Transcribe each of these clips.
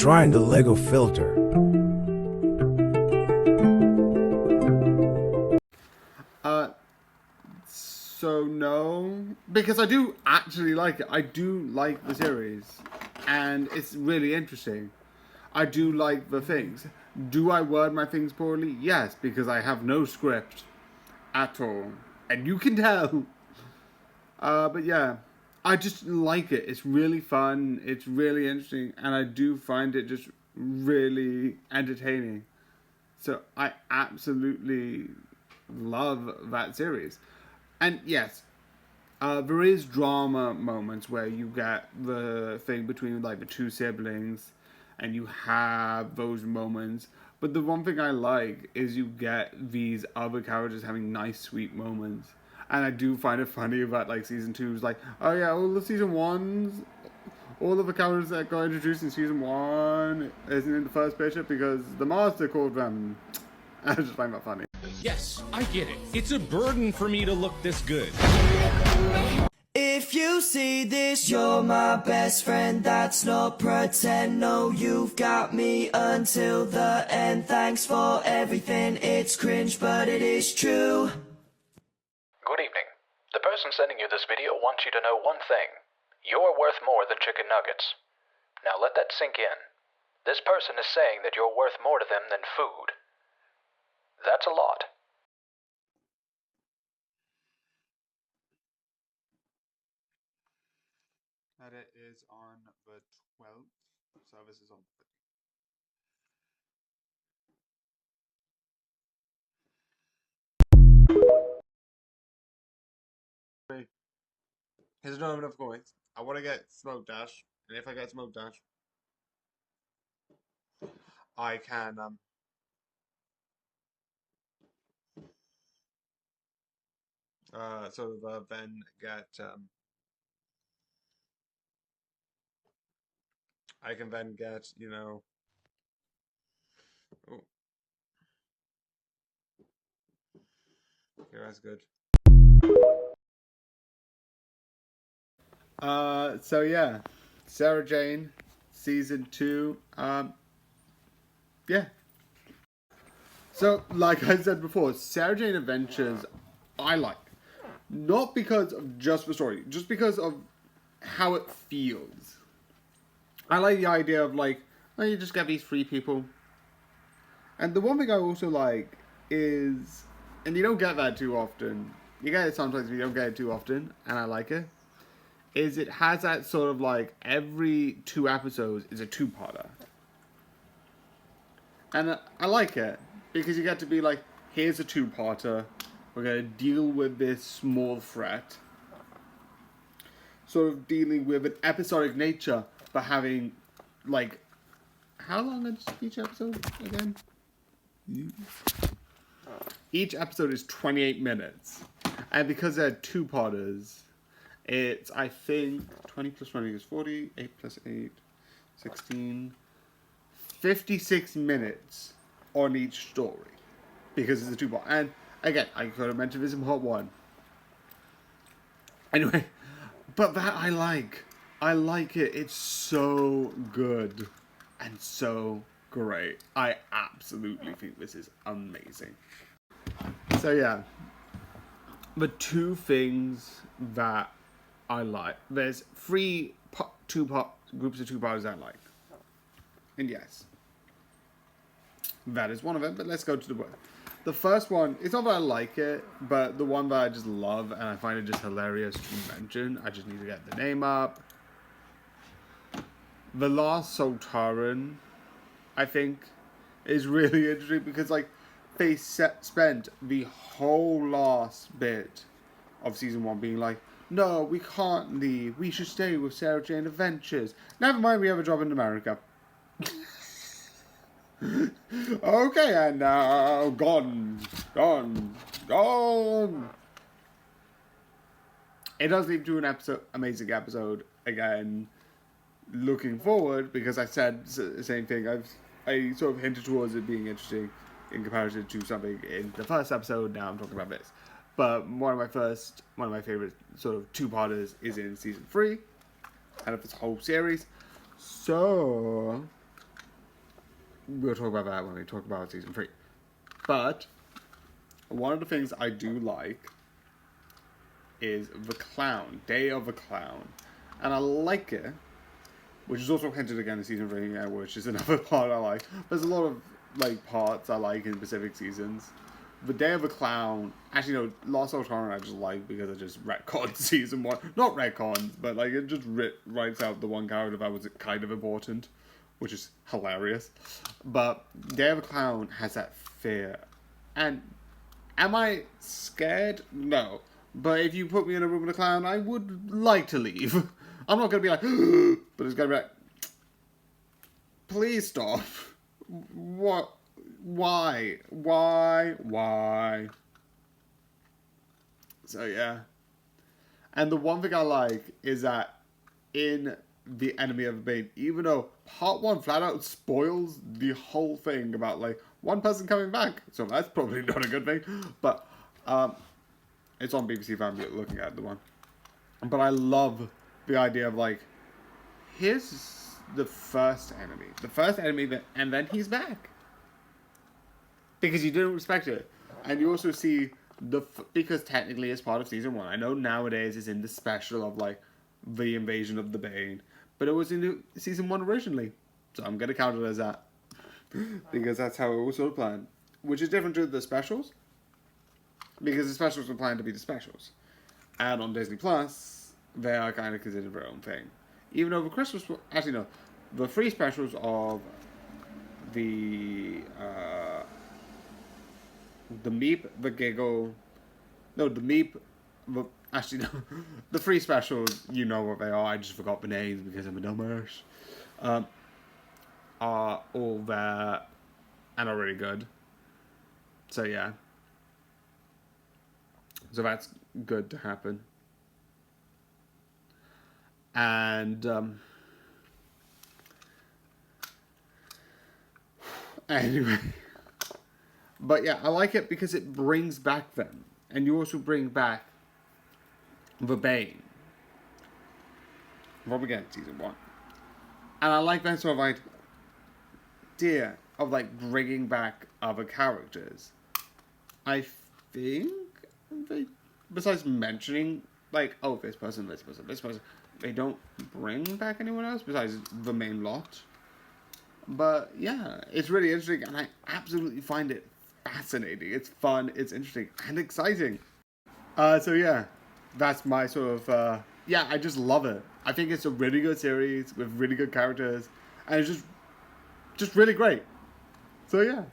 trying the Lego filter. So no, because I do actually like it. I do like the series, and it's really interesting. I do like the things. Do I word my things poorly? Yes, because I have no script at all, and you can tell. But yeah, I just like it. It's really fun. It's really interesting, and I do find it just really entertaining. So I absolutely love that series. And yes, there is drama moments where you get the thing between like the two siblings, and you have those moments. But the one thing I like is you get these other characters having nice, sweet moments. And I do find it funny about like season 2 is like, oh yeah, all of season 1's, all of the characters that got introduced in season 1 isn't in the first picture because the master called them. I just find that funny. Yes, I get it. It's a burden for me to look this good. If you see this, you're my best friend. That's not pretend. No, you've got me until the end. Thanks for everything. It's cringe, but it is true. Good evening. The person sending you this video wants you to know one thing. You're worth more than chicken nuggets. Now let that sink in. This person is saying that you're worth more to them than food. That's a lot. Edit is on the 12th, service is on the Here's not enough coins. I want to get Smoke Dash, and if I get Smoke Dash, I can then get I can then get, you know, oh, okay, that's good. So yeah, Sarah Jane, season 2. Yeah. So, like I said before, Sarah Jane Adventures, I like. Not because of just the story, just because of how it feels. I like the idea of like, well, you just get these 3 people. And the one thing I also like is, and you don't get that too often. You get it sometimes, but you don't get it too often, and I like it. Is it has that sort of like every 2 episodes is a 2-parter. And I like it because you get to be like, here's a 2-parter. We're going to deal with this small threat. Sort of dealing with an episodic nature, but having like, how long is each episode again? Each episode is 28 minutes. And because they're 2-parters, it's, I think, 20 plus 20 is 40, 8 plus 8, 16, 56 minutes on each story. Because it's a 2-part. And again, I could have mentioned this in part 1. Anyway, but that I like. I like it. It's so good. And so great. I absolutely think this is amazing. So yeah. The 2 things that I like. There's 3 groups of 2-parters I like. And yes, that is one of them. But let's go to the word. The first one, it's not that I like it, but the one that I just love and I find it just hilarious to mention. I just need to get the name up. The Last Sultaran, I think, is really interesting because like they spent the whole last bit of season 1 being like, no, we can't leave. We should stay with Sarah Jane Adventures. Never mind, we have a job in America. Okay, and now gone. It does lead to an amazing episode again. Looking forward, because I said the same thing. I sort of hinted towards it being interesting in comparison to something in the first episode. Now I'm talking about this. But one of my favorite sort of 2-parters is in season 3, out of this whole series. So we'll talk about that when we talk about season 3. But one of the things I do like is the clown, Day of the Clown, and I like it, which is also hinted again in season 3, which is another part I like. There's a lot of like parts I like in Pacific seasons. The Day of the Clown, actually no, Lost Ultron I just like because it just retcons season 1. Not retcons, but like it just writes out the one character that was kind of important, which is hilarious. But Day of the Clown has that fear. And am I scared? No. But if you put me in a room with a clown, I would like to leave. I'm not going to be like, but it's going to be like, please stop. What? Why? So yeah. And the one thing I like is that in The Enemy of the Bane, even though part 1 flat out spoils the whole thing about like one person coming back, so that's probably not a good thing, but it's on BBC Family looking at the one. But I love the idea of like, here's the first enemy that, and then he's back. Because you didn't respect it. And you also see because technically it's part of season 1. I know nowadays it's in the special of like the invasion of the Bane, but it was in season 1 originally. So I'm going to count it as that. Because that's how it was sort of planned. Which is different to the specials. Because the specials were planned to be the specials. And on Disney Plus, they are kind of considered their own thing. Even though the Christmas... Actually, no. The 3 specials of the Meep, the Giggle... No, the Meep... Actually, no. The 3 specials, you know what they are. I just forgot the names because I'm a dumbass. Are all there and are really good. So, yeah. So that's good to happen. And anyway, but yeah, I like it because it brings back them, and you also bring back the Bane from again season 1, and I like that sort of idea of like bringing back other characters. I think they, besides mentioning like, oh, this person, they don't bring back anyone else besides the main lot. But yeah, it's really interesting, and I absolutely find it fascinating. It's fun, it's interesting, and exciting. So yeah, that's my sort of, yeah, I just love it. I think it's a really good series with really good characters, and it's just really great. So yeah.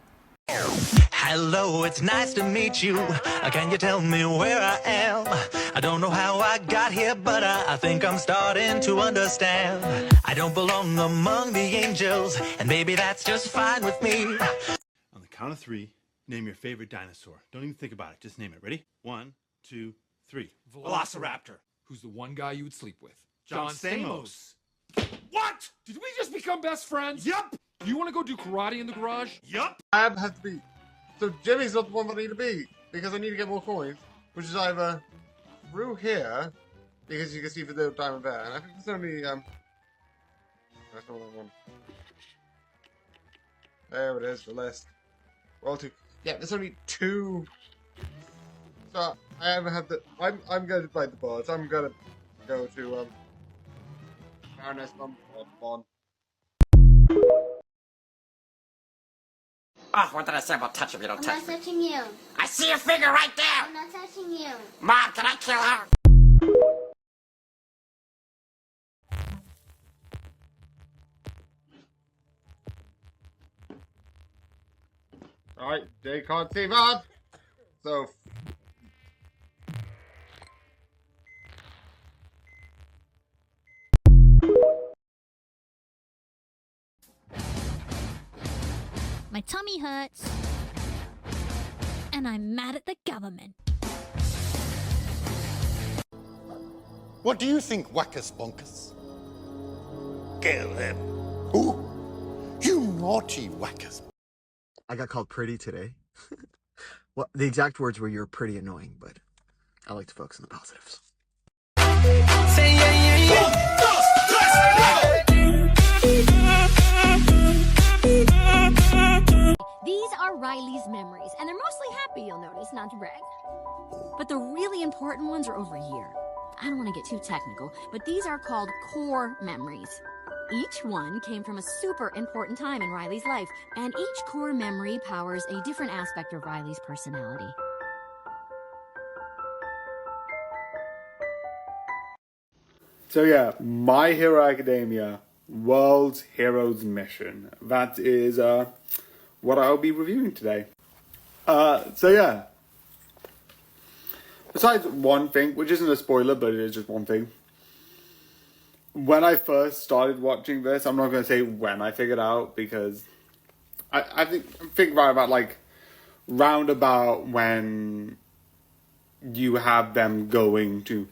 Hello, it's nice to meet you. Can you tell me where I am? I don't know how I got here, but I think I'm starting to understand. I don't belong among the angels, and maybe that's just fine with me. On the count of 3, name your favorite dinosaur. Don't even think about it. Just name it. Ready? 1, 2, 3. Velociraptor. Who's the one guy you would sleep with? John Stamos. What? Did we just become best friends? Yup. You want to go do karate in the garage? Yup. I have to beat. So Jimmy's not the one that I need to beat, because I need to get more coins, which is either through here, because you can see the diamond there, and I think there's only, that's not what I want. There it is, the list. Well, 2. Yeah, there's only 2. So, I haven't had the, I'm going to fight the boss. I'm going to go to, Baroness Mom. Oh, what did I say about touch if you don't touch me? I'm not touching you. I see your finger right there! I'm not touching you. Mom, can I kill her? Alright, they can't see that. So... My tummy hurts. And I'm mad at the government. What do you think, Wackus Bonkus? Kill him. Who? You naughty Wackus. I got called pretty today. Well, the exact words were, "You're pretty annoying," but I like to focus on the positives. Say yeah, yeah, yeah. Riley's memories, and they're mostly happy, you'll notice, not to brag. But the really important ones are over here. I don't want to get too technical, but these are called core memories. Each one came from a super important time in Riley's life, and each core memory powers a different aspect of Riley's personality. So yeah, My Hero Academia, World's Heroes Mission. That is what I'll be reviewing today. So yeah. Besides one thing, which isn't a spoiler, but it is just one thing. When I first started watching this, I'm not going to say when I figured out, because I think about like roundabout when you have them going to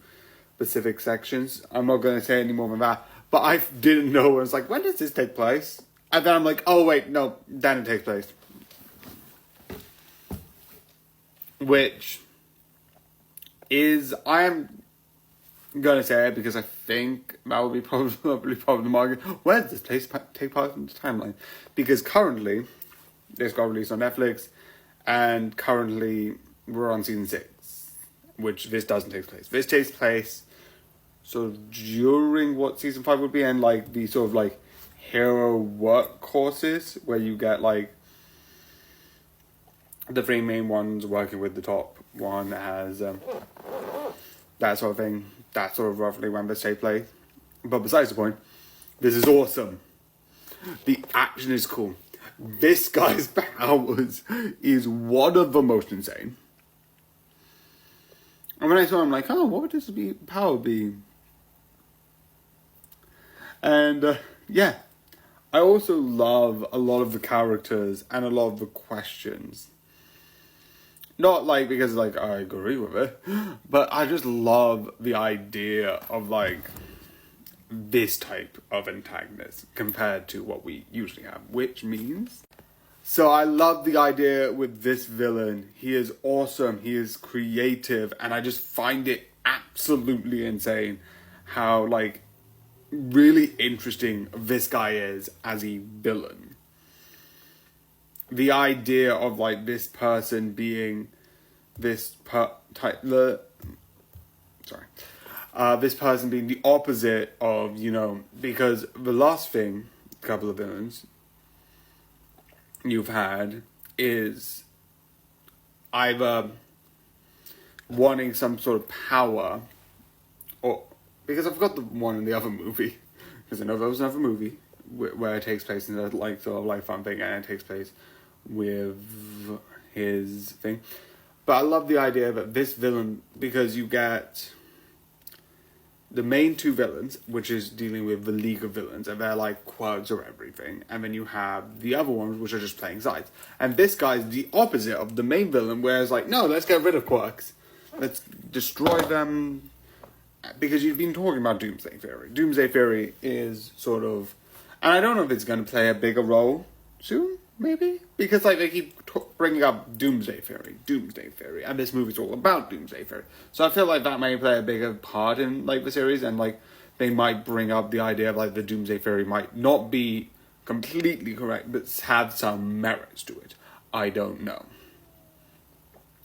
specific sections. I'm not going to say any more than that. But I didn't know. I was like, when does this take place? And then I'm like, oh wait, no, then it takes place. Which is, I am going to say it because I think that would be probably the market. Where does this place take part in the timeline? Because currently, this got released on Netflix, and currently we're on season 6, which this doesn't take place. This takes place sort of during what season 5 would be, and like the sort of like hero work courses where you get like the 3 main ones working with the top one as that sort of thing. That's sort of roughly when this takes place. But besides the point, this is awesome. The action is cool. This guy's powers is one of the most insane. And when I saw him, I'm like, oh, what would this power be? And yeah, I also love a lot of the characters and a lot of the questions. Not like because like I agree with it, but I just love the idea of like this type of antagonist compared to what we usually have, which means. So I love the idea with this villain. He is awesome, he is creative, and I just find it absolutely insane how like really interesting this guy is as a villain. The idea of like this person being this this person being the opposite of, you know, because the last thing, couple of villains you've had is either wanting some sort of power, or because I forgot the one in the other movie, because I know there was another movie where it takes place in a like sort of like fun thing, and it takes place with his thing. But I love the idea that this villain, because you get the main 2 villains, which is dealing with the League of Villains, and they're like quirks or everything, and then you have the other ones, which are just playing sides. And this guy's the opposite of the main villain, where it's like, no, let's get rid of quirks. Let's destroy them. Because you've been talking about Doomsday Theory. Doomsday Theory is sort of, and I don't know if it's going to play a bigger role soon, maybe? Because like they keep bringing up Doomsday Theory, and this movie's all about Doomsday Theory. So I feel like that may play a bigger part in like the series, and like they might bring up the idea of like the Doomsday Theory might not be completely correct, but have some merits to it. I don't know.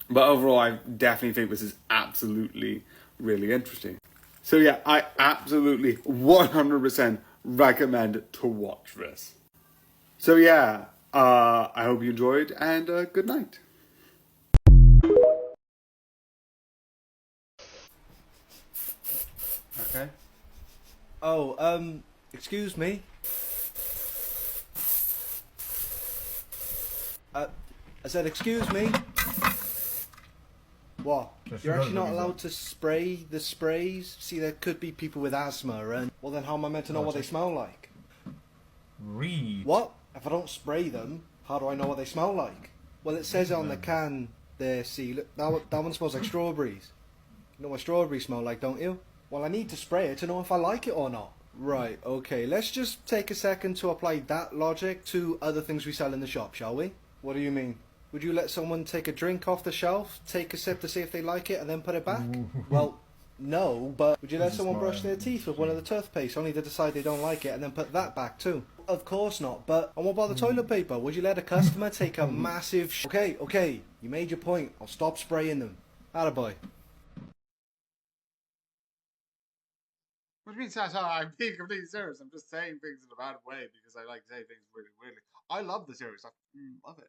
But overall, I definitely think this is absolutely really interesting. So yeah, I absolutely 100% recommend to watch this. So yeah, I hope you enjoyed, and good night. Okay. Oh, excuse me. I said, excuse me. What? You're actually not allowed to spray the sprays? See, there could be people with asthma, and well, then how am I meant to know what they smell like? Read. What? If I don't spray them, how do I know what they smell like? Well, it says on the can there, see, look, that one smells like strawberries. You know what strawberries smell like, don't you? Well, I need to spray it to know if I like it or not. Right, okay, let's just take a second to apply that logic to other things we sell in the shop, shall we? What do you mean? Would you let someone take a drink off the shelf, take a sip to see if they like it, and then put it back? Well, No, but would you let This is someone brush mine. their teeth with one of the toothpaste only to decide they don't like it and then put that back too? Of course not, but and what about the toilet paper? Would you let a customer take a massive Okay, you made your point. I'll stop spraying them. Attaboy. What do you mean satire? I'm being completely serious. I'm just saying things in a bad way because I like to say things really weirdly. I love the series. I love it.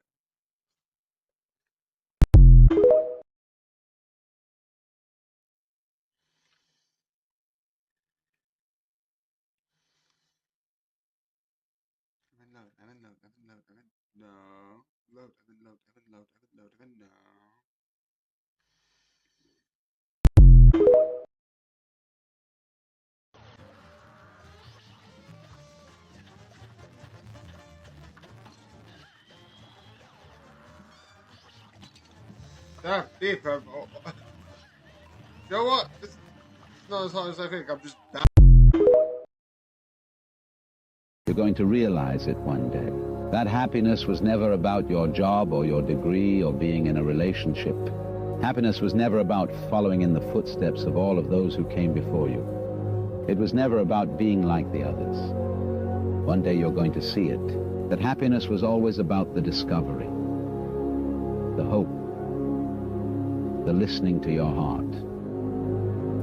No. Yeah, deep. You know what? It's not as hard as I think. I'm just that. You're going to realize it one day. That happiness was never about your job or your degree or being in a relationship. Happiness was never about following in the footsteps of all of those who came before you. It was never about being like the others. One day you're going to see it. That happiness was always about the discovery, the hope, the listening to your heart,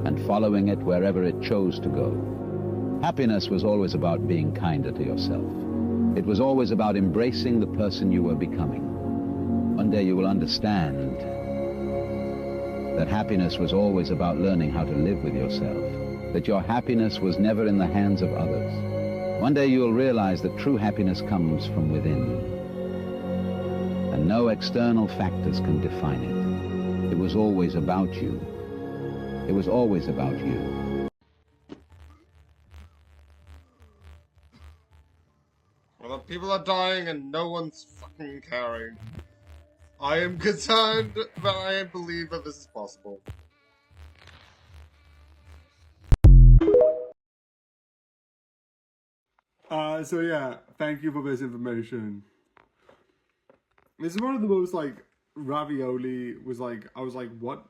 and following it wherever it chose to go. Happiness was always about being kinder to yourself. It was always about embracing the person you were becoming. One day you will understand that happiness was always about learning how to live with yourself, that your happiness was never in the hands of others. One day you will realize that true happiness comes from within, and no external factors can define it. It was always about you. It was always about you. Well, people are dying and no one's fucking caring. I am concerned, but I believe that this is possible. So yeah, thank you for this information. This is one of the most, like, ravioli was like, I was like, what?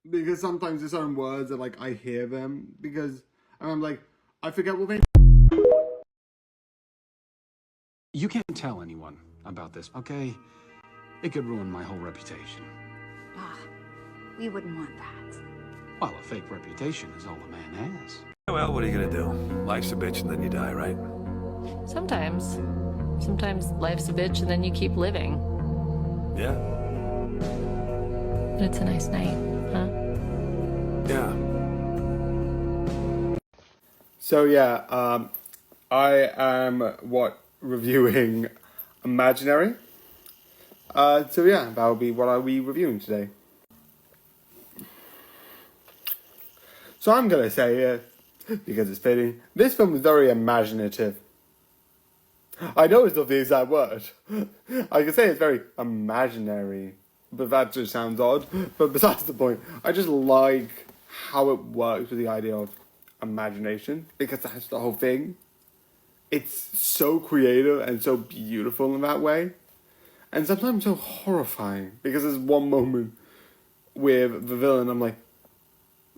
Because sometimes there's certain words that, like, I hear them, because, and I'm like, I forget what they... You can't tell anyone about this, okay? It could ruin my whole reputation. Ah, we wouldn't want that. Well, a fake reputation is all a man has. Well, what are you gonna do? Life's a bitch and then you die, right? Sometimes. Sometimes life's a bitch and then you keep living. Yeah? But it's a nice night, huh? Yeah. So yeah, I am, reviewing Imaginary. So yeah, that will be what I'll be reviewing today. So I'm gonna say, because it's fitting, this film is very imaginative. I know it's not the exact word. I can say it's very imaginary, but that just sounds odd. But besides the point, I just like how it works with the idea of imagination, because that's the whole thing. It's so creative and so beautiful in that way, and sometimes so horrifying, because there's one moment with the villain, I'm like,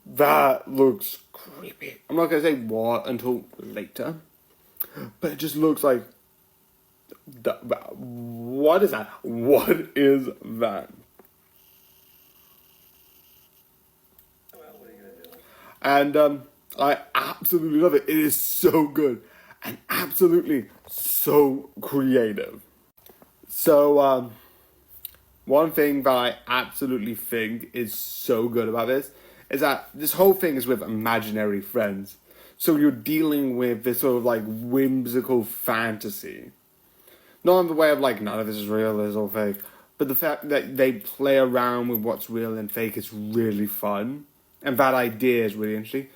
that looks creepy. I'm not going to say what until later, but it just looks like, what is that? What is that? And I absolutely love it. It is so good and absolutely so creative. So one thing that I absolutely think is so good about this is that this whole thing is with imaginary friends. So you're dealing with this sort of like whimsical fantasy. Not in the way of like, none of this is real, this is all fake. But the fact that they play around with what's real and fake is really fun. And that idea is really interesting.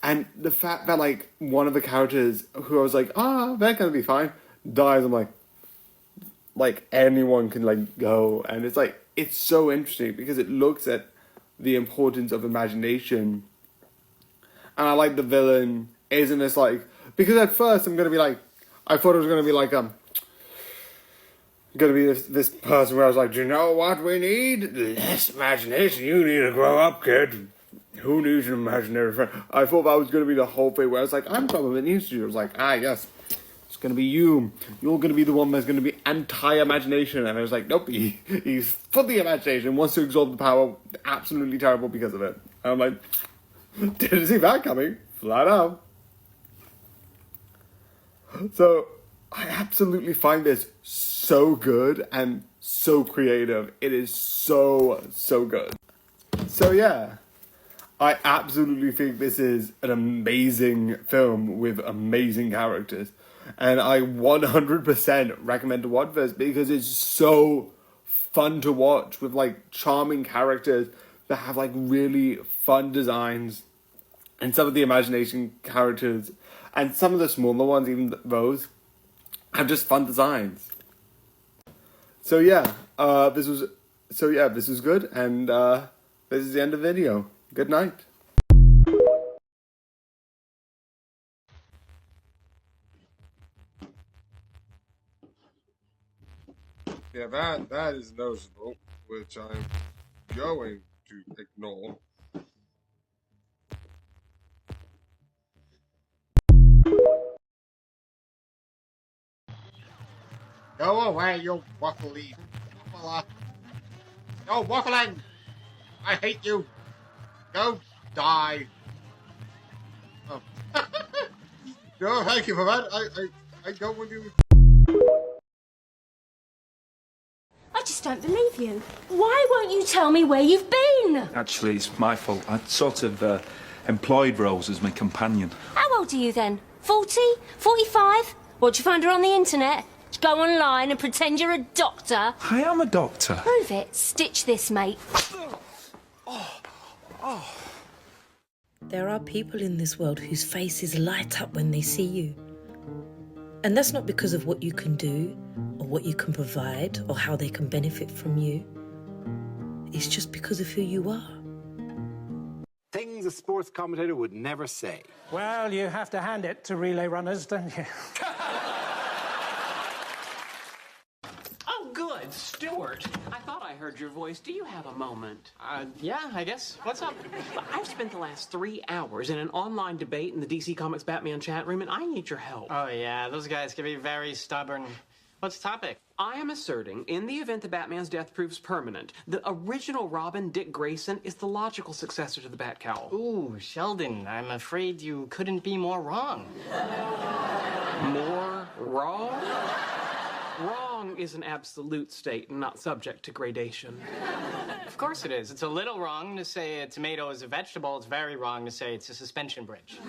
And the fact that like one of the characters who I was like, they're gonna be fine, dies, I'm like anyone can like go. And it's like, it's so interesting because it looks at the importance of imagination. And I like the villain isn't this like, because at first I'm gonna be like, I thought it was gonna be like gonna be this person where I was like, do you know what we need? Less imagination. You need to grow up, kid. Who needs an imaginary friend? I thought that was going to be the whole thing where I was like, I'm probably needs to. I was like, yes, it's going to be you. You're going to be the one that's going to be anti-imagination. And I was like, nope, he's fully imagination, wants to absorb the power, absolutely terrible because of it. And I'm like, didn't see that coming, flat out. So, I absolutely find this so good and so creative. It is so, so good. So yeah, I absolutely think this is an amazing film with amazing characters. And I 100% recommend to watch this because it's so fun to watch with like charming characters that have like really fun designs. And some of the imagination characters and some of the smaller ones, even those, have just fun designs. So yeah, this was good, and this is the end of the video. Good night. Yeah, that is noticeable, which I'm going to ignore. Go away, you waffly waffler. No waffling! I hate you! Go die! Oh. No, thank you for that. I don't want you. I just don't believe you. Why won't you tell me where you've been? Actually, it's my fault. I sort of employed Rose as my companion. How old are you then? 40? 45? What'd you find her on the internet? Go online and pretend you're a doctor? I am a doctor. Prove it. Stitch this, mate. There are people in this world whose faces light up when they see you. And that's not because of what you can do, or what you can provide, or how they can benefit from you. It's just because of who you are. Things a sports commentator would never say. Well, you have to hand it to relay runners, don't you? Oh, good. Stuart, I thought I heard your voice. Do you have a moment? Yeah, I guess. What's up? I've spent the last 3 hours in an online debate in the DC Comics Batman chat room, and I need your help. Oh, yeah, those guys can be very stubborn. What's the topic? I am asserting, in the event that Batman's death proves permanent, the original Robin, Dick Grayson, is the logical successor to the Batcowl. Ooh, Sheldon, I'm afraid you couldn't be more wrong. More wrong? Wrong is an absolute state and not subject to gradation. Of course it is. It's a little wrong to say a tomato is a vegetable. It's very wrong to say it's a suspension bridge.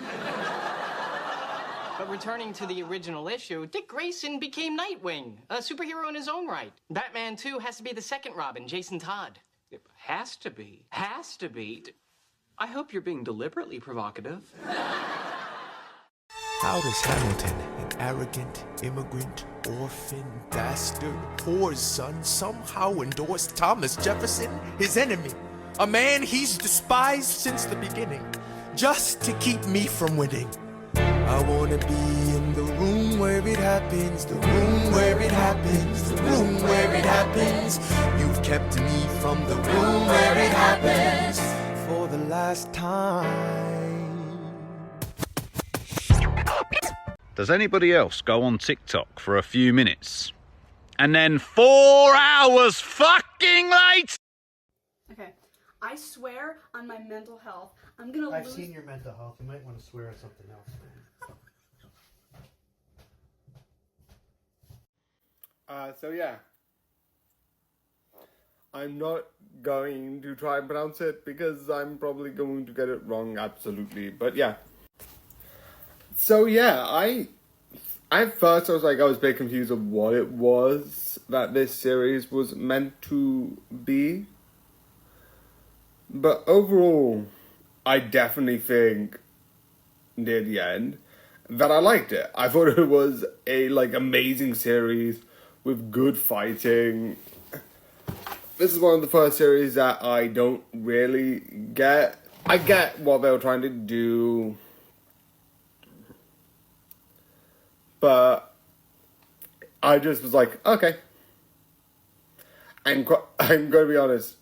But returning to the original issue, Dick Grayson became Nightwing, a superhero in his own right. Batman 2 has to be the second Robin, Jason Todd. It has to be. Has to be. I hope you're being deliberately provocative. How does Hamilton, an arrogant immigrant, orphan, bastard, poor son, somehow endorse Thomas Jefferson, his enemy? A man he's despised since the beginning, just to keep me from winning. I wanna be in the room where it happens, the room where it happens, the room where it happens. You've kept me from the room where it happens for the last time. Does anybody else go on TikTok for a few minutes and then 4 hours fucking late? Okay, I swear on my mental health, I'm gonna I've lose... seen your mental health. You might want to swear at something else. So yeah, I'm not going to try and pronounce it because I'm probably going to get it wrong absolutely, but yeah. So yeah, at first I was a bit confused of what it was that this series was meant to be. But overall, I definitely think near the end that I liked it. I thought it was a amazing series with good fighting. This is one of the first series that I don't really get. I get what they were trying to do, but I just was like, okay. I'm going to be honest.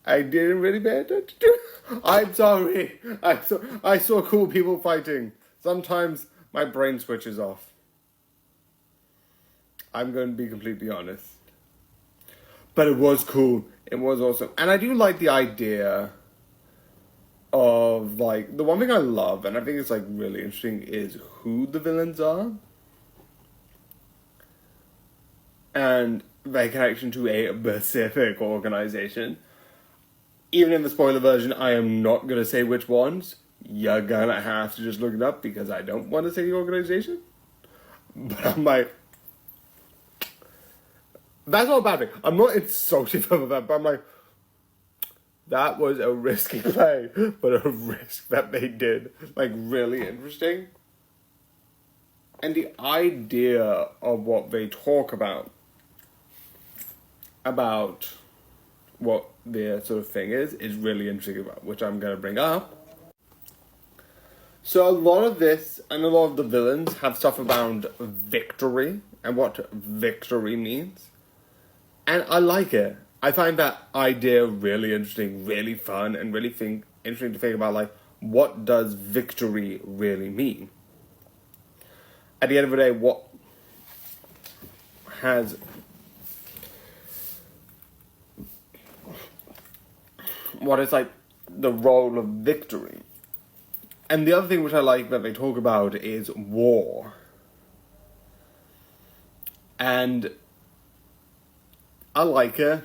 I didn't really pay attention to. I'm sorry. I saw cool people fighting. Sometimes my brain switches off. I'm going to be completely honest. But it was cool. It was awesome. And I do like the idea of, like, the one thing I love, and I think it's, like, really interesting, is who the villains are. And their connection to a specific organization. Even in the spoiler version, I am not going to say which ones. You're going to have to just look it up because I don't want to say the organization. But I'm like, that's not a bad thing. I'm not insulting them for that, but I'm like, that was a risky play, but a risk that they did. Like, really interesting. And the idea of what they talk about what their sort of thing is really interesting about, which I'm going to bring up. So a lot of this, and a lot of the villains, have stuff around victory, and what victory means. And I like it. I find that idea really interesting, really fun, and really interesting to think about, like, what does victory really mean? At the end of the day, what is, like, the role of victory? And the other thing which I like that they talk about is war. And I like it.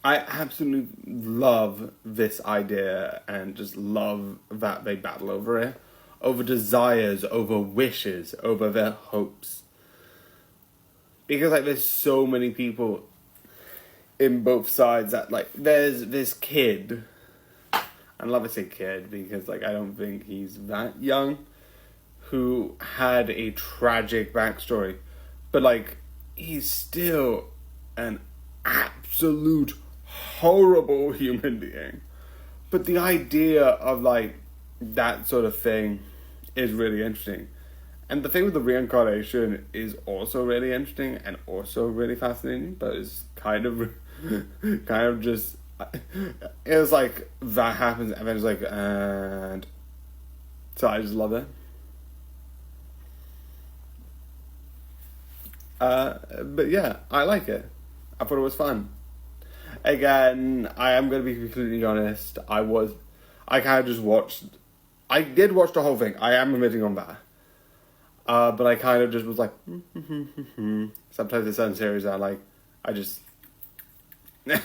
I absolutely love this idea and just love that they battle over it. Over desires, over wishes, over their hopes. Because, like, there's so many people in both sides that, like, there's this kid. I love to say kid because, like, I don't think he's that young. Who had a tragic backstory. But, like, he's still an absolute horrible human being. But the idea of, like, that sort of thing is really interesting. And the thing with the reincarnation is also really interesting and also really fascinating, but it's kind of just, it was like, that happens, and then it's like, and so I just love it. But yeah, I like it. I thought it was fun. Again, I am going to be completely honest, I kind of just I did watch the whole thing, I am admitting on that. But I kind of just was like, sometimes there's certain series that I just, to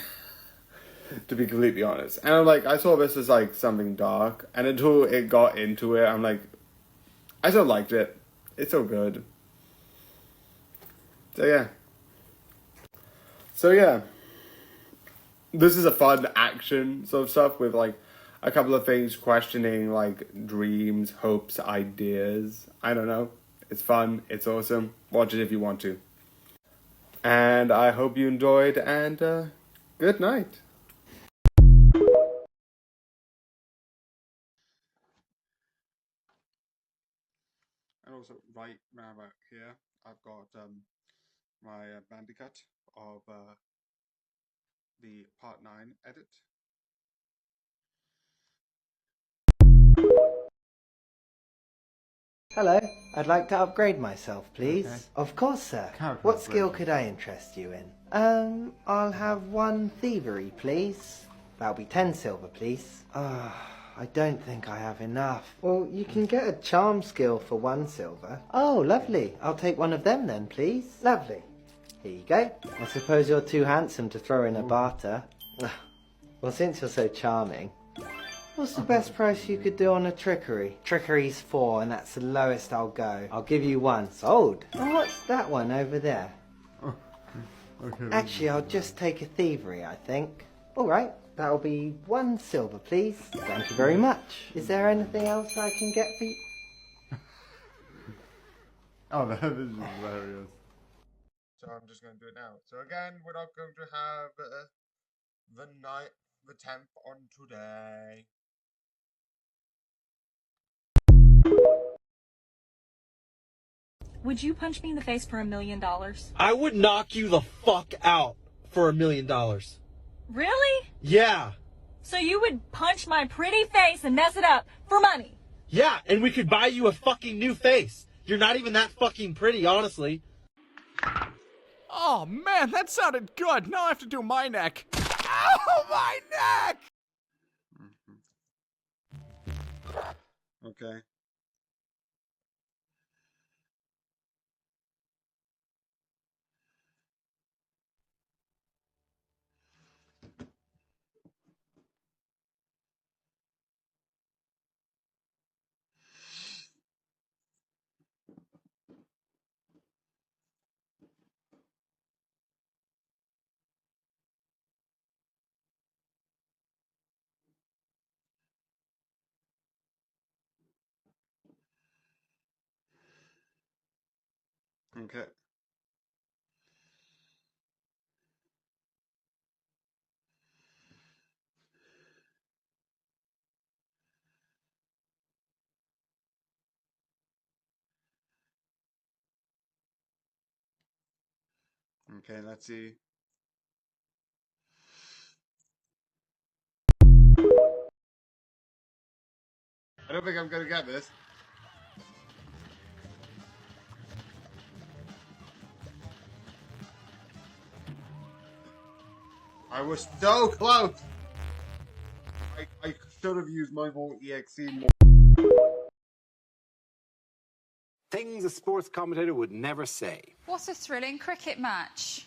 be completely honest. And I'm like, I saw this as like something dark, and until it got into it, I'm like, I still liked it. It's so good. So yeah. This is a fun action sort of stuff with like a couple of things questioning like dreams, hopes, ideas. I don't know. It's fun. It's awesome. Watch it if you want to. And I hope you enjoyed, and good night. And also right now about here, I've got my Bandicut of the Part 9 edit. Hello, I'd like to upgrade myself, please. Okay. Of course, sir. Character What upgrade. skill could I interest you in? I'll have 1 thievery, please. That'll be 10 silver, please. I don't think I have enough. Well, you can get a charm skill for 1 silver. Oh, lovely. I'll take 1 of them then, please. Lovely. Here you go. I suppose you're too handsome to throw in a barter. Well, since you're so charming, what's the best price you could do on a trickery? Trickery's 4, and that's the lowest I'll go. I'll give you 1. Sold. And what's that one over there? Okay. Actually, I'll just take a thievery, I think. Alright, that'll be 1 silver, please. Thank you very much. Is there anything else I can get for you? Oh, that is hilarious. So I'm just going to do it now. So again, we're not going to have the 10th on today. Would you punch me in the face for $1 million? I would knock you the fuck out for $1 million. Really? Yeah. So you would punch my pretty face and mess it up for money? Yeah, and we could buy you a fucking new face. You're not even that fucking pretty, honestly. Oh man, that sounded good. Now I have to do my neck. Ow, my neck! Okay. Okay. Okay, let's see. I don't think I'm gonna get this. I was so close! I should have used my whole EXE more. Things a sports commentator would never say. What a thrilling cricket match.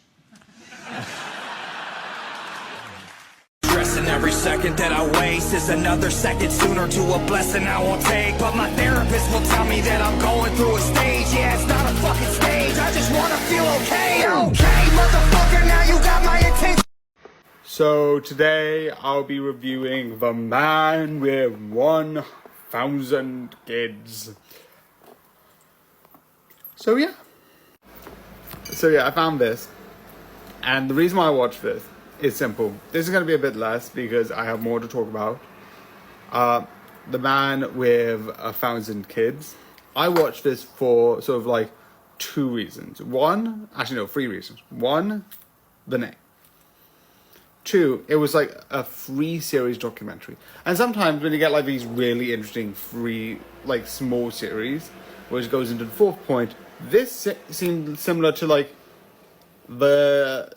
Stressing every second that I waste is another second sooner to a blessing I won't take. But my therapist will tell me that I'm going through a stage. Yeah, it's not a fucking stage. I just want to feel okay. Okay, motherfucker, now you got my attention. So today I'll be reviewing The Man with 1,000 Kids. So yeah, I found this, and the reason why I watched this is simple. This is going to be a bit less because I have more to talk about. The Man with 1,000 Kids. I watched this for sort of like 2 reasons. 3 reasons. 1, the name. 2, it was like a free series documentary. And sometimes when you get like these really interesting free, like small series, which goes into the 4th point, this seemed similar to like the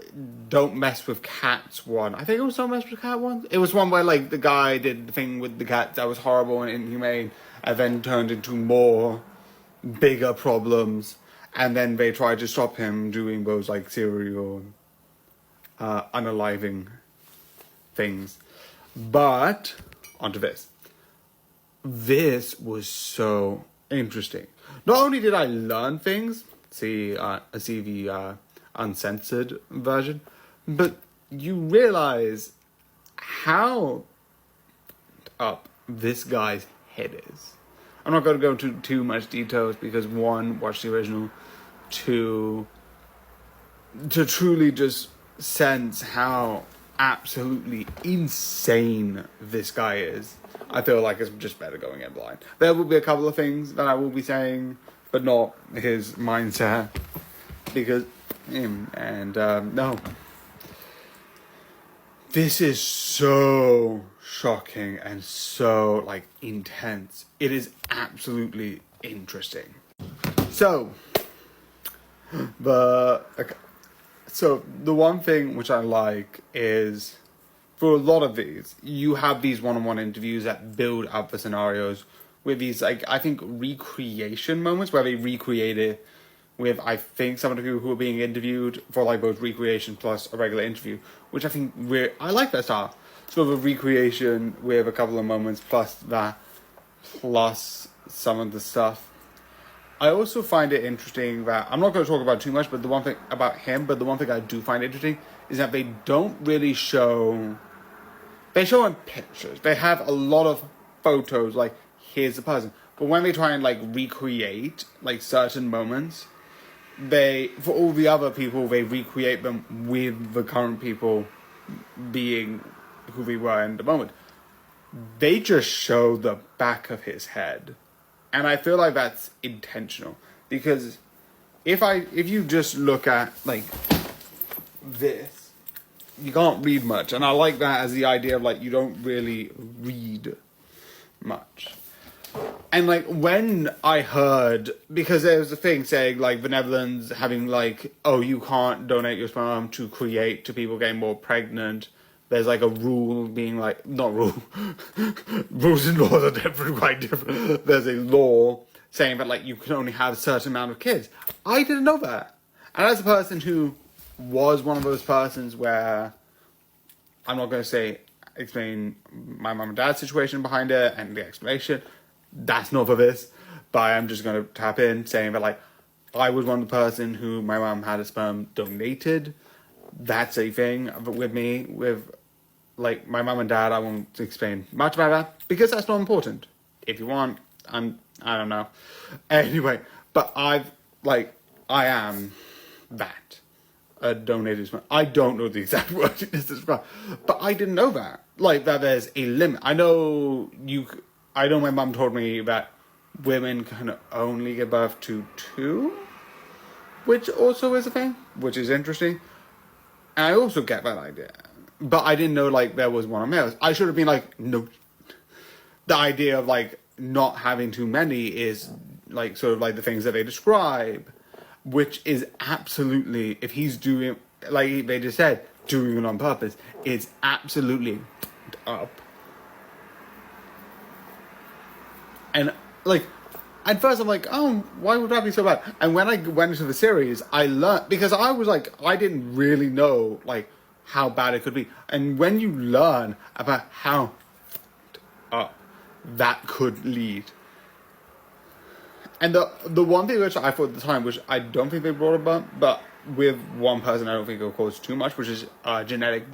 Don't Mess with Cats one. I think it was Don't Mess with Cat one. It was one where like the guy did the thing with the cat that was horrible and inhumane, and then turned into more bigger problems, and then they tried to stop him doing those like serial unaliving things. But onto this. This was so interesting. Not only did I learn things, see the uncensored version, but you realize how up this guy's head is. I'm not going to go into too much details because 1, watch the original, 2, to truly just sense how absolutely insane this guy is. I feel like it's just better going in blind. There will be a couple of things that I will be saying, but not his mindset, because no. This is so shocking and so like intense. It is absolutely interesting. So the one thing which I like is, for a lot of these, you have these one-on-one interviews that build up the scenarios with these, like, I think, recreation moments where they recreate it with, I think, some of the people who are being interviewed for, like, both recreation plus a regular interview, which I think I like that style. Sort of a recreation with a couple of moments plus that, plus some of the stuff. I also find it interesting that, I'm not going to talk about too much, but the one thing about him, but the one thing I do find interesting is that they don't really show... They show in pictures. They have a lot of photos, like, here's the person. But when they try and, like, recreate, like, certain moments, for all the other people, they recreate them with the current people being who they were in the moment. They just show the back of his head. And I feel like that's intentional. Because if you just look at, like, this, you can't read much, and I like that as the idea of like you don't really read much. And like when I heard, because there was a thing saying like the Netherlands having like, oh, you can't donate your sperm to create to people getting more pregnant. There's like a rule being like, not rule, rules and laws are different, quite different. There's a law saying that like you can only have a certain amount of kids. I didn't know that. And as a person who was one of those persons where, I'm not going to explain my mum and dad's situation behind it and the explanation. That's not for this, but I am just going to tap in saying that like I was one of the person who my mum had a sperm donated. That's a thing with me with like my mum and dad. I won't explain much about that because that's not important. If you want, I don't know. Anyway, but I am that a donated sperm. I don't know the exact word this is from, but I didn't know that. Like that there's a limit. I know my mum told me that women can only give birth to 2, which also is a thing, which is interesting. And I also get that idea. But I didn't know, like, there was one on males. I should have been like, no. The idea of, like, not having too many is, like, sort of like the things that they describe, which is absolutely, if he's doing, like they just said, doing it on purpose, it's absolutely up. And, like, at first I'm like, oh, why would that be so bad? And when I went into the series, I learned, because I was like, I didn't really know, like, how bad it could be. And when you learn about how up that could lead. And the one thing which I thought at the time, which I don't think they brought about, but with one person I don't think it'll cause too much, which is genetic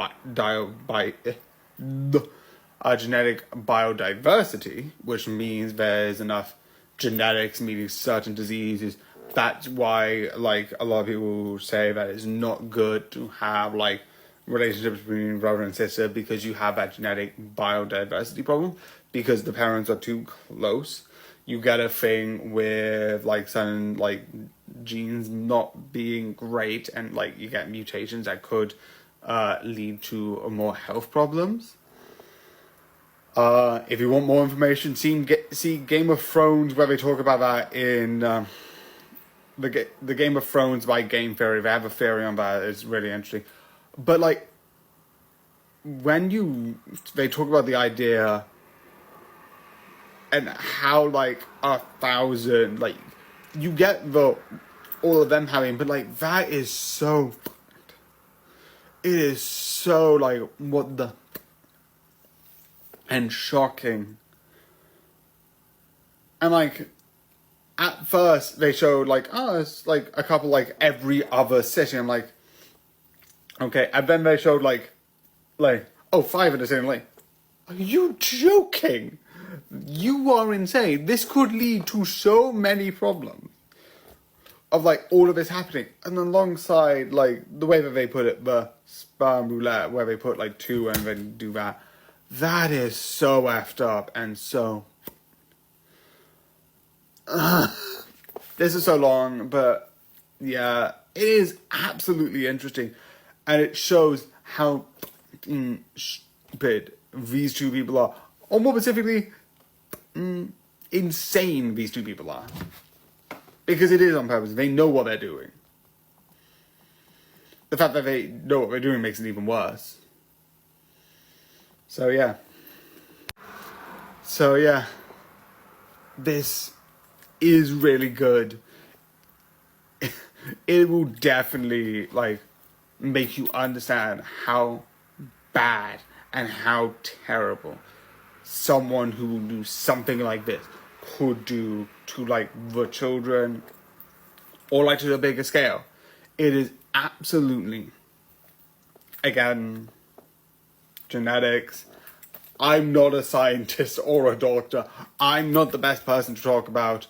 genetic biodiversity, which means there's enough genetics meeting certain diseases. That's why, like, a lot of people say that it's not good to have, like, relationships between brother and sister because you have that genetic biodiversity problem because the parents are too close. You get a thing with, like, certain, like, genes not being great and, like, you get mutations that could lead to more health problems. If you want more information, see Game of Thrones, where they talk about that in the Game of Thrones by Game Theory. They have a theory on that. It's really interesting. But, like, when they talk about the idea and how, like, 1,000, like, you get all of them having, but, like, that is so, it is so, like, what the, and shocking. And, like, at first they showed, like, oh, it's like a couple, like, every other city. I'm like, okay. And then they showed, like, oh, 5 in the same lane. Are you joking? You are insane. This could lead to so many problems of, like, all of this happening. And alongside, like, the way that they put it, the sperm roulette, where they put, like, 2 and then do that. That is so effed up and so... this is so long, but yeah, it is absolutely interesting. And it shows how stupid these two people are. Or more specifically, insane these two people are. Because it is on purpose. They know what they're doing. The fact that they know what they're doing makes it even worse. So yeah. This is really good. It will definitely, like, make you understand how bad and how terrible someone who will do something like this could do to, like, the children or, like, to a bigger scale. It is absolutely, again, genetics. I'm not a scientist or a doctor. I'm not the best person to talk about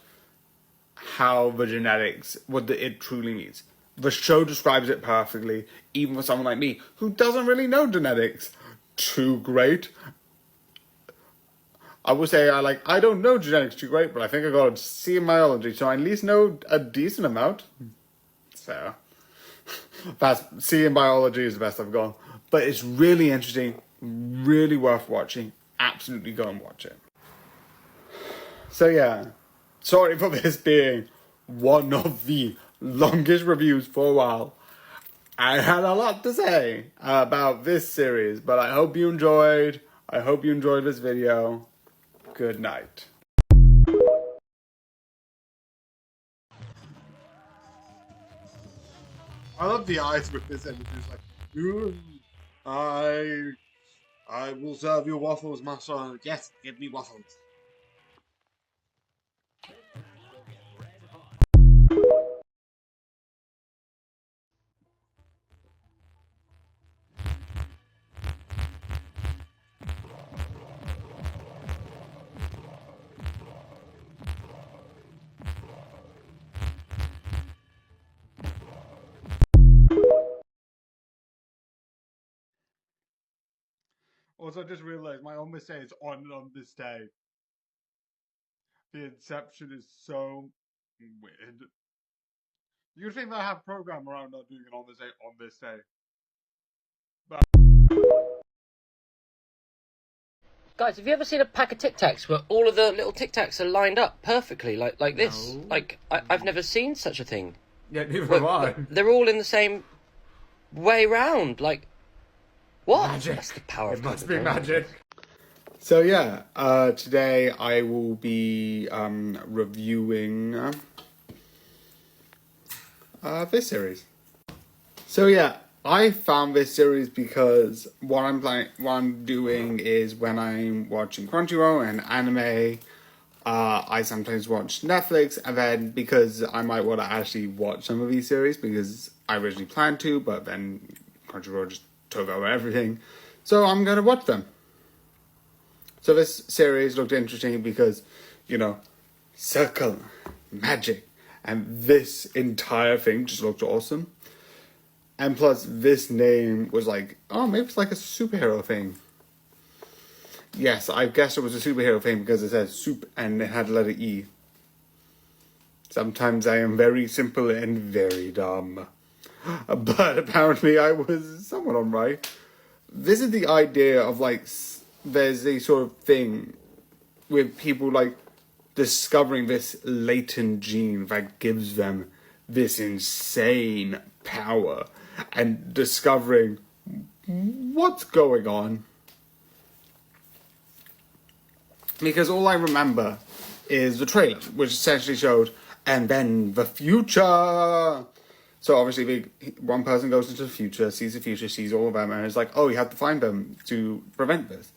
how the genetics, what it truly means. The show describes it perfectly, even for someone like me, who doesn't really know genetics too great. I would say I don't know genetics too great, but I think I got a C in biology, so I at least know a decent amount. So, C in biology is the best I've gone. But it's really interesting, really worth watching. Absolutely go and watch it. So yeah, sorry for this being one of the longest reviews for a while. I had a lot to say about this series, but I hope you enjoyed. I hope you enjoyed this video. Good night. I love the eyes with this image. It's like, I will serve you waffles, master. Yes, give me waffles. Also, I just realized my own mistake is on this day. The inception is so weird. You'd think that I have a program around not doing it on this day. But Guys, have you ever seen a pack of Tic Tacs where all of the little Tic Tacs are lined up perfectly, like this? No. Like, I've never seen such a thing. Yeah, neither have I. They're all in the same way round, like... What? Magic. That's the power of It must be technology. magic. So yeah, today I will be reviewing this series. So yeah, I found this series because what I'm doing is when I'm watching Crunchyroll and anime, I sometimes watch Netflix, and then because I might want to actually watch some of these series because I originally planned to, but then Crunchyroll just took over everything, so I'm gonna watch them. So this series looked interesting because, you know, circle, magic, and this entire thing just looked awesome. And plus, this name was like, oh, maybe it's like a superhero thing. Yes, I guessed it was a superhero thing because it says soup and it had the letter E. Sometimes I am very simple and very dumb. But apparently I was somewhat on right. This is the idea of like, there's a sort of thing with people like discovering this latent gene that gives them this insane power and discovering what's going on. Because all I remember is the trailer, which essentially showed, and then the future. So obviously, one person goes into the future, sees all of them, and is like, oh, you have to find them to prevent this.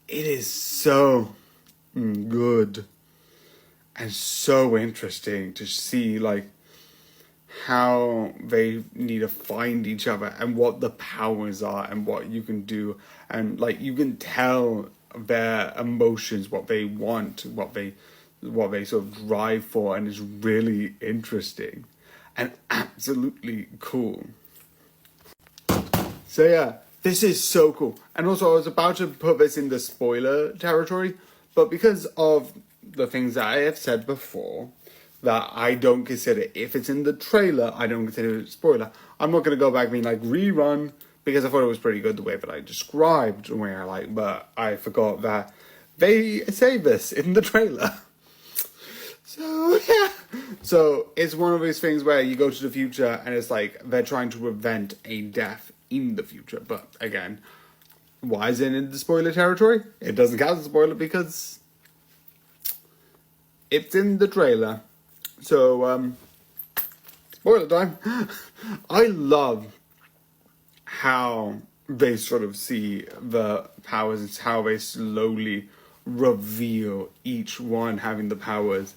It is so good and so interesting to see, like, how they need to find each other and what the powers are and what you can do. And, like, you can tell their emotions, what they want, what they sort of drive for, and it's really interesting. And absolutely cool. So yeah, this is so cool. And also I was about to put this in the spoiler territory, but because of the things that I have said before, that I don't consider, if it's in the trailer, I don't consider it a spoiler. I'm not going to go back and be like, rerun, because I thought it was pretty good the way that I described the way I like, but I forgot that they say this in the trailer. So, yeah. So, it's one of those things where you go to the future and it's like they're trying to prevent a death in the future. But, again, why is it in the spoiler territory? It doesn't count as a spoiler because it's in the trailer. So, spoiler time. I love how they sort of see the powers. It's how they slowly reveal each one having the powers.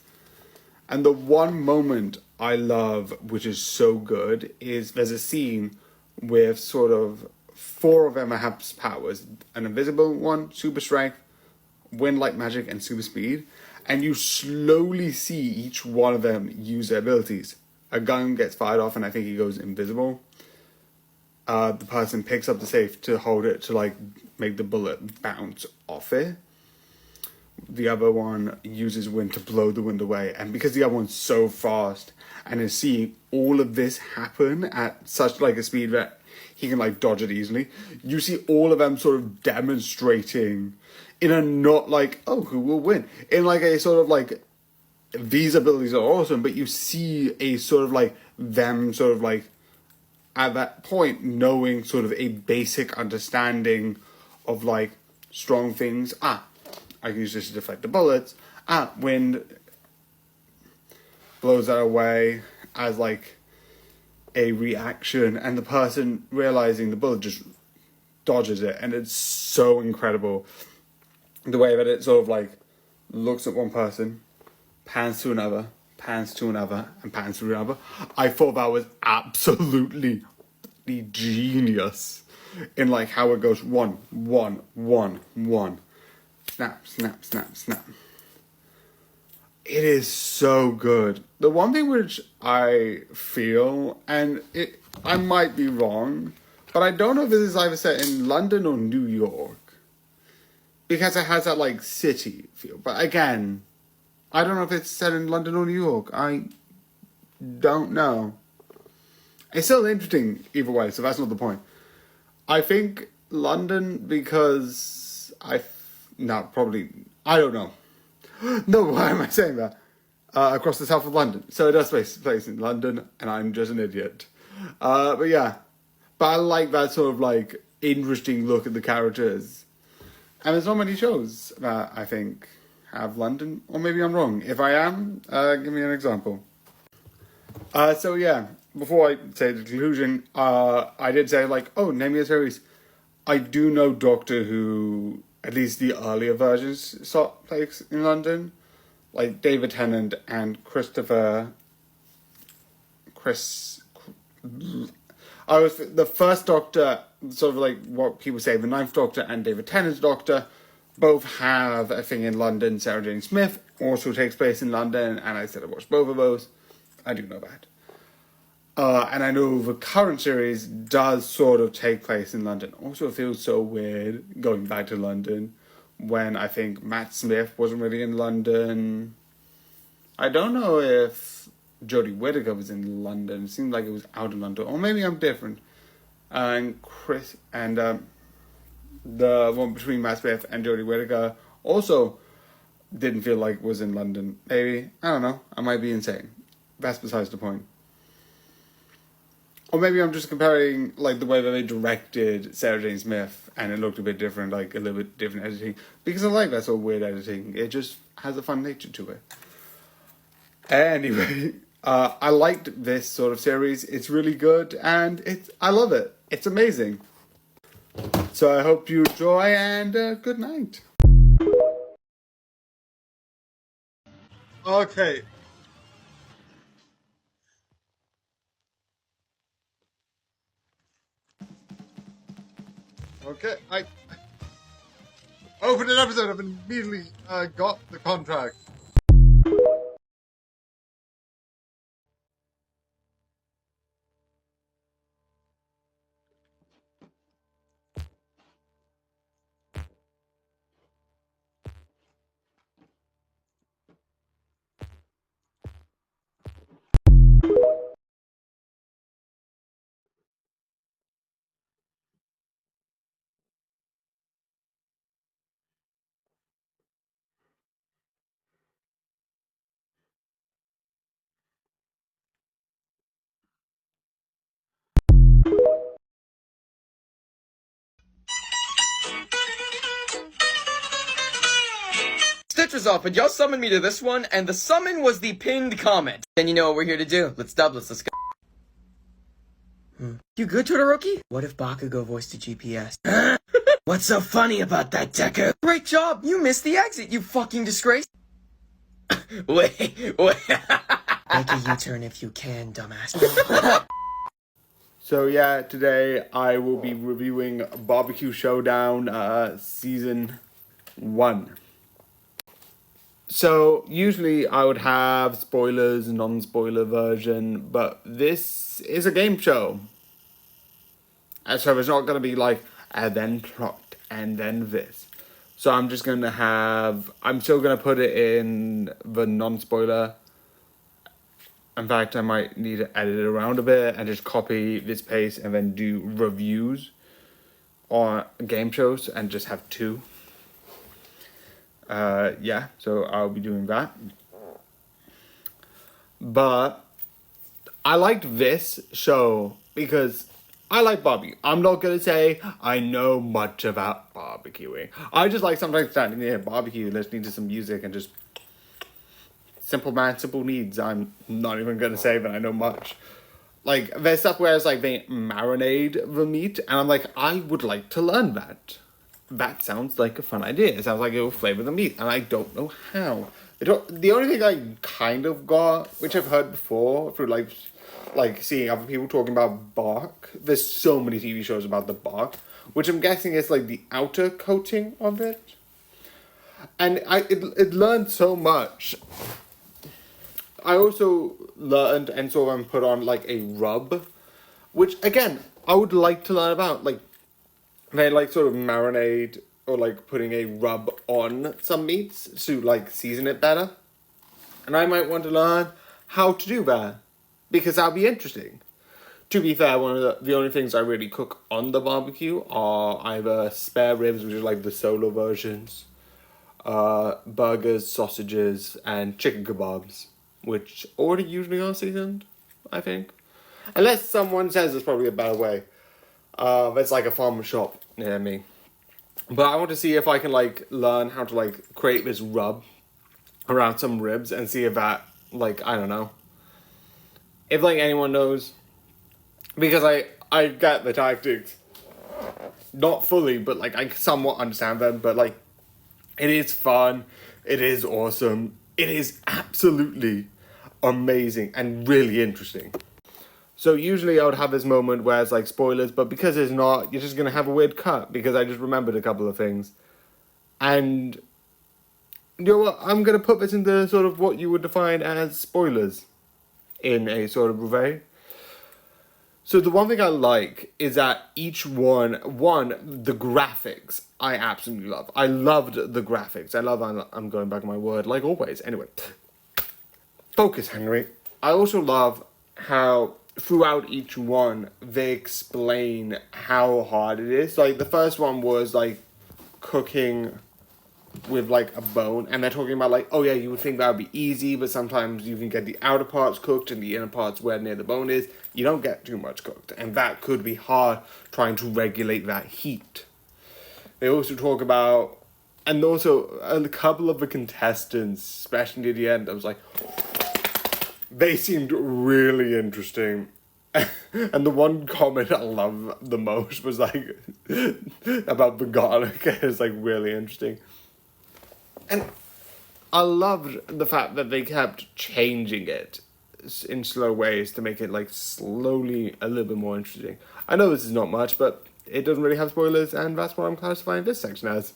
And the one moment I love, which is so good, is there's a scene with sort of 4 of them have powers. An invisible one, super strength, wind like magic, and super speed. And you slowly see each one of them use their abilities. A gun gets fired off and I think he goes invisible. The person picks up the safe to hold it to like make the bullet bounce off it. The other one uses wind to blow the wind away, and because the other one's so fast and is seeing all of this happen at such like a speed that he can like dodge it easily. You see all of them sort of demonstrating in a not like, oh, who will win? In like a sort of like, these abilities are awesome, but you see a sort of like them sort of like at that point knowing sort of a basic understanding of like strong things. I can use this to deflect the bullets. Wind blows that away as like a reaction, and the person realizing the bullet just dodges it, and it's so incredible the way that it sort of like looks at one person, pans to another, and pans to another. I thought that was absolutely genius in like how it goes one, snap, snap, snap, snap. It is so good. The one thing which I feel, and I might be wrong, but I don't know if this is either set in London or New York, because it has that like city feel. But again, I don't know if it's set in London or New York. I don't know. It's still interesting either way, so that's not the point. I think London because I don't know. No, why am I saying that? Across the south of London. So it does place in London, and I'm just an idiot. But yeah. But I like that sort of like interesting look at the characters. And there's not many shows that I think have London. Or maybe I'm wrong. If I am, give me an example. So yeah, before I say the conclusion, I did say like, oh, name me a series. I do know Doctor Who, at least the earlier versions, saw place in London. Like David Tennant and the first Doctor, sort of like what people say, the Ninth Doctor and David Tennant's Doctor, both have a thing in London. Sarah Jane Smith also takes place in London, and I said I watched both of those. I do know that. And I know the current series does sort of take place in London. Also, it feels so weird going back to London when I think Matt Smith wasn't really in London. I don't know if Jodie Whittaker was in London. It seemed like it was out of London. Or maybe I'm different. And Chris and the one between Matt Smith and Jodie Whittaker also didn't feel like was in London. Maybe. I don't know. I might be insane. That's besides the point. Or maybe I'm just comparing like the way that they directed Sarah Jane Smith, and it looked a bit different, like a little bit different editing. Because I like that sort of weird editing. It just has a fun nature to it. Anyway, I liked this sort of series. It's really good, and I love it. It's amazing. So I hope you enjoy, and good night. Okay. Okay, I opened an episode. I've immediately got the contract. Stitchers off, but y'all summoned me to this one, and the summon was the pinned comment. Then you know what we're here to do. Let's double, let's go. You good, Todoroki? What if Bakugo voiced the GPS? What's so funny about that, Deku? Great job! You missed the exit, you fucking disgrace! wait. Make a U-turn if you can, dumbass. So yeah, today I will be reviewing Barbecue Showdown Season 1. So usually I would have spoilers, non-spoiler version, but this is a game show. And so it's not going to be like, and then plot, and then this. So I'm just going to I'm still going to put it in the non-spoiler In fact, I might need to edit it around a bit and just copy this pace and then do reviews on game shows and just have 2. Yeah, so I'll be doing that. But I liked this show because I like barbecue. I'm not gonna say I know much about barbecuing. I just like sometimes standing near a barbecue, listening to some music and just simple man, simple needs. I'm not even gonna say that I know much. Like, there's stuff where it's like they marinate the meat, and I'm like, I would like to learn that. That sounds like a fun idea. It sounds like it will flavor the meat, and I don't know how. The only thing I kind of got, which I've heard before through like seeing other people talking about bark. There's so many TV shows about the bark, which I'm guessing is like the outer coating of it. And it learned so much. I also learned and saw them put on like a rub, which again I would like to learn about. Like they like sort of marinate or like putting a rub on some meats to like season it better. And I might want to learn how to do that because that'll be interesting. To be fair, one of the only things I really cook on the barbecue are either spare ribs, which is like the solo versions, burgers, sausages, and chicken kebabs, which already usually are seasoned, I think. Unless someone says there's probably a better way. There's like a farm shop near me. But I want to see if I can like learn how to like create this rub around some ribs and see if that, like, I don't know. If like anyone knows. Because I get the tactics. Not fully, but like I somewhat understand them. But like, it is fun. It is awesome. It is absolutely amazing and really interesting. So usually I would have this moment where it's like spoilers, but because it's not, you're just going to have a weird cut because I just remembered a couple of things. And you know what, I'm going to put this into sort of what you would define as spoilers in a sort of way. So the one thing I like is that each one, the graphics, I absolutely love. I loved the graphics. I'm going back on my word like always. Anyway, focus, Henry. I also love how throughout each one, they explain how hard it is. Like, the first one was, like, cooking with, like, a bone. And they're talking about, like, oh, yeah, you would think that would be easy, but sometimes you can get the outer parts cooked and the inner parts where near the bone is. You don't get too much cooked. And that could be hard trying to regulate that heat. They also talk about... And also, a couple of the contestants, especially near the end, I was like... They seemed really interesting. And the one comment I love the most was like about the garlic. It's like really interesting. And I loved the fact that they kept changing it in slow ways to make it like slowly a little bit more interesting. I know this is not much, but it doesn't really have spoilers, and that's what I'm classifying this section as.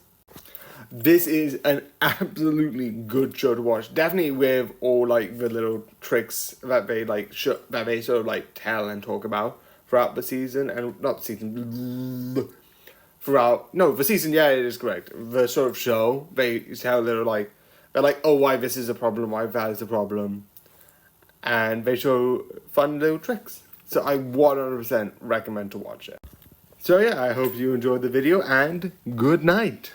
This is an absolutely good show to watch. Definitely with all like the little tricks that they like that they sort of like tell and talk about throughout the season, and not the season. Throughout the season, yeah, it is correct. The sort of show they tell they're like, oh, why this is a problem, why that is a problem, and they show fun little tricks. So I 100% recommend to watch it. So yeah, I hope you enjoyed the video, and good night.